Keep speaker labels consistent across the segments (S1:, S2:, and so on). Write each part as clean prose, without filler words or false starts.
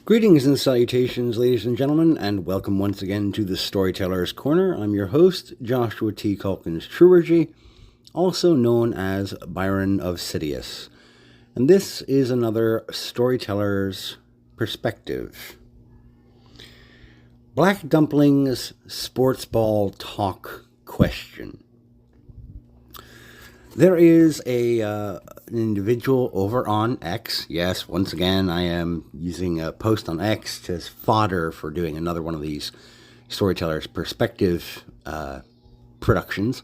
S1: Greetings and salutations, ladies and gentlemen, and welcome once again to the Storyteller's Corner. I'm your host, Joshua T Calkins-Treworgy, also known as Byron of Sidious. And this is another Storyteller's Perspective. Black Dumpling's sportsball talk question. There is an individual over on X. Yes, once again, I am using a post on X as fodder for doing another one of these Storyteller's Perspective productions.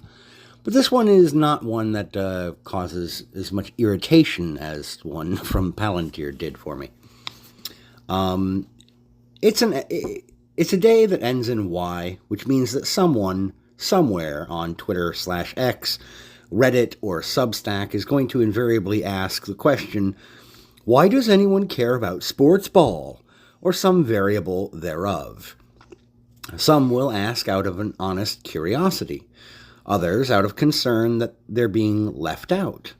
S1: But this one is not one that causes as much irritation as one from Palantir did for me. It's a day that ends in Y, which means that someone, somewhere on Twitter/X, Reddit, or Substack is going to invariably ask the question, why does anyone care about sportsball, or some variable thereof? Some will ask out of an honest curiosity, others out of concern that they're being left out.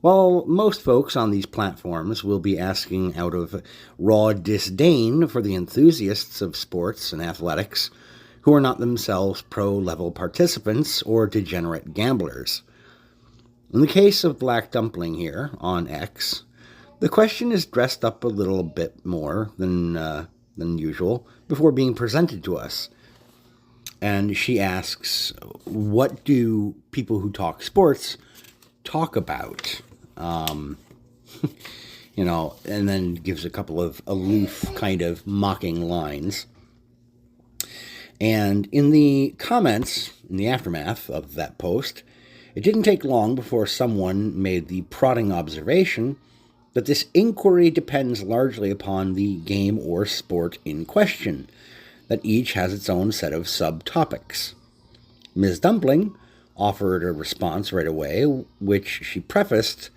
S1: While most folks on these platforms will be asking out of raw disdain for the enthusiasts of sports and athletics who are not themselves pro-level participants or degenerate gamblers. In the case of Black Dumpling here on X, the question is dressed up a little bit more than usual before being presented to us. And she asks, what do people who talk sports talk about? And then gives a couple of aloof kind of mocking lines. And in the comments, in the aftermath of that post, it didn't take long before someone made the prodding observation that this inquiry depends largely upon the game or sport in question, that each has its own set of subtopics. Ms Dumpling offered a response right away, which she prefaced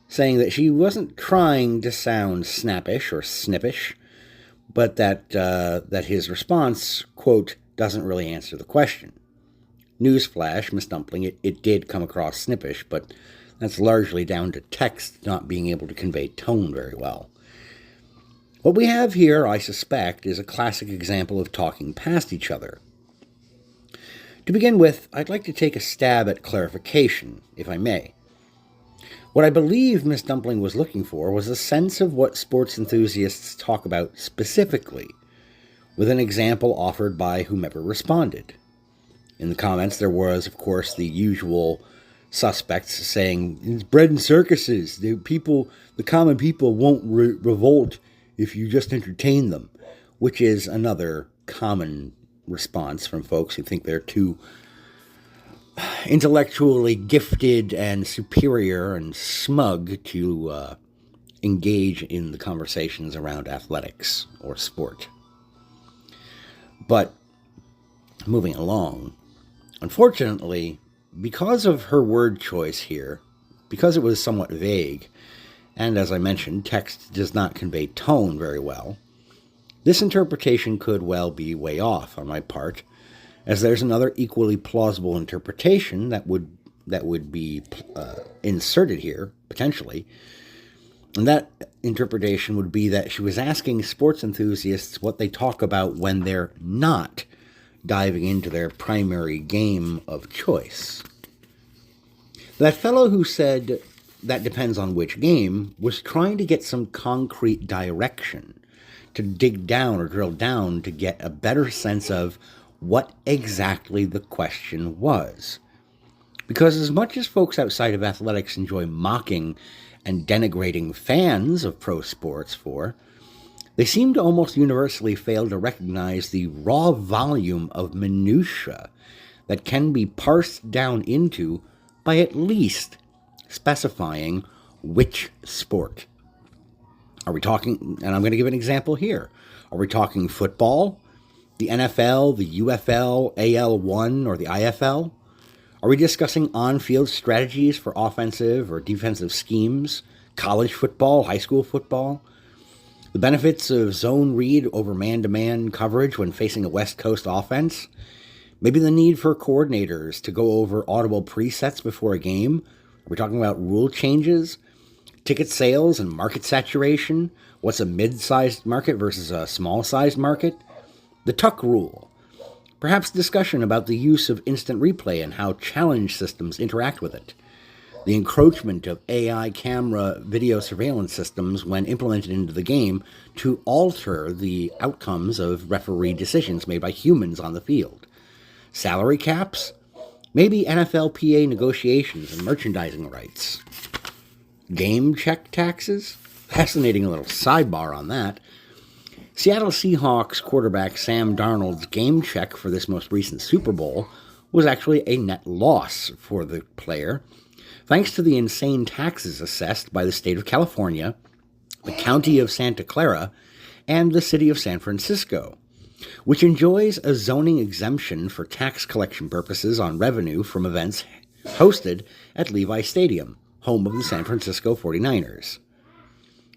S1: saying that she wasn't trying to sound snappish or snippish, but that his response, quote, doesn't really answer the question. Newsflash, Ms Dumpling, it did come across snippish, but that's largely down to text not being able to convey tone very well. What we have here, I suspect, is a classic example of talking past each other. To begin with, I'd like to take a stab at clarification, if I may. What I believe Ms Dumpling was looking for was a sense of what sports enthusiasts talk about specifically, with an example offered by whomever responded. In the comments, there was, of course, the usual suspects saying, it's bread and circuses. The common people won't revolt if you just entertain them, which is another common response from folks who think they're too intellectually gifted and superior and smug to engage in the conversations around athletics or sport. But moving along, unfortunately, because of her word choice here, because it was somewhat vague, and as I mentioned, text does not convey tone very well, this interpretation could well be way off on my part, as there's another equally plausible interpretation that would be inserted here, potentially, and that interpretation would be that she was asking sports enthusiasts what they talk about when they're not diving into their primary game of choice. That fellow who said that depends on which game was trying to get some concrete direction, to dig down or drill down to get a better sense of what exactly the question was. Because as much as folks outside of athletics enjoy mocking and denigrating fans of pro sports they seem to almost universally fail to recognize the raw volume of minutiae that can be parsed down into by at least specifying which sport. Are we talking, and I'm going to give an example here, are we talking football, the NFL, the UFL, AL1, or the IFL? Are we discussing on-field strategies for offensive or defensive schemes, college football, high school football? The benefits of zone read over man-to-man coverage when facing a West Coast offense? Maybe the need for coordinators to go over audible presets before a game? Are we talking about rule changes? ticket sales and market saturation, what's a mid-sized market versus a small-sized market, the tuck rule, perhaps discussion about the use of instant replay and how challenge systems interact with it, the encroachment of AI camera video surveillance systems when implemented into the game to alter the outcomes of referee decisions made by humans on the field, salary caps, maybe NFLPA negotiations and merchandising rights, game check taxes, fascinating little sidebar on that. Seattle Seahawks quarterback Sam Darnold's game check for this most recent Super Bowl was actually a net loss for the player, thanks to the insane taxes assessed by the state of California, the county of Santa Clara, and the city of San Francisco, which enjoys a zoning exemption for tax collection purposes on revenue from events hosted at Levi Stadium, home of the San Francisco 49ers.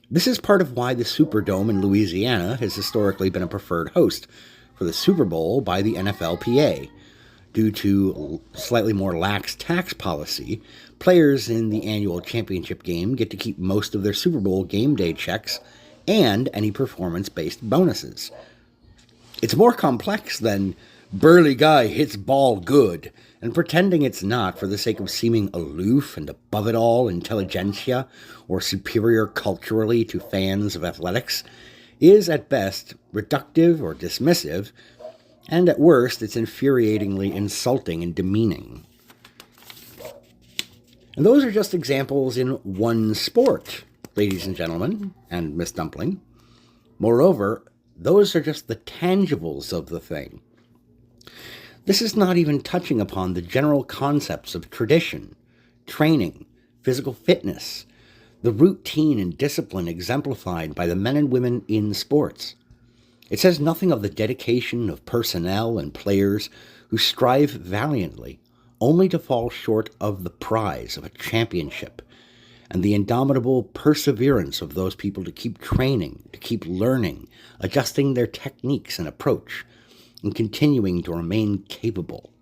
S1: This is part of why the Superdome in Louisiana has historically been a preferred host for the Super Bowl by the NFLPA. Due to slightly more lax tax policy, players in the annual championship game get to keep most of their Super Bowl game day checks and any performance-based bonuses. It's more complex than burly guy hits ball good and pretending it's not for the sake of seeming aloof and above-it-all intelligentsia or superior culturally to fans of athletics is at best reductive or dismissive, and at worst it's infuriatingly insulting and demeaning. And those are just examples in one sport, ladies and gentlemen, and Ms Dumpling. Moreover, those are just the tangibles of the thing. This is not even touching upon the general concepts of tradition, training, physical fitness, the routine and discipline exemplified by the men and women in sports. It says nothing of the dedication of personnel and players who strive valiantly, only to fall short of the prize of a championship, and the indomitable perseverance of those people to keep training, to keep learning, adjusting their techniques and approach, and continuing to remain capable.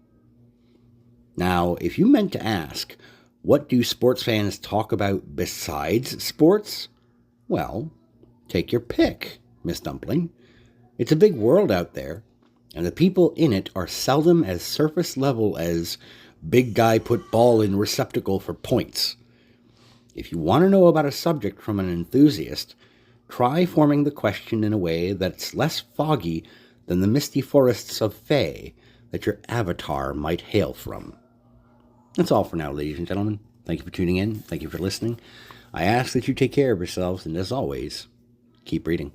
S1: Now, if you meant to ask, what do sports fans talk about besides sports? Well, take your pick, Ms Dumpling. It's a big world out there, and the people in it are seldom as surface level as big guy put ball in receptacle for points. If you want to know about a subject from an enthusiast, try forming the question in a way that's less foggy than the misty forests of Fae that your avatar might hail from. That's all for now, ladies and gentlemen. Thank you for tuning in. Thank you for listening. I ask that you take care of yourselves, and as always, keep reading.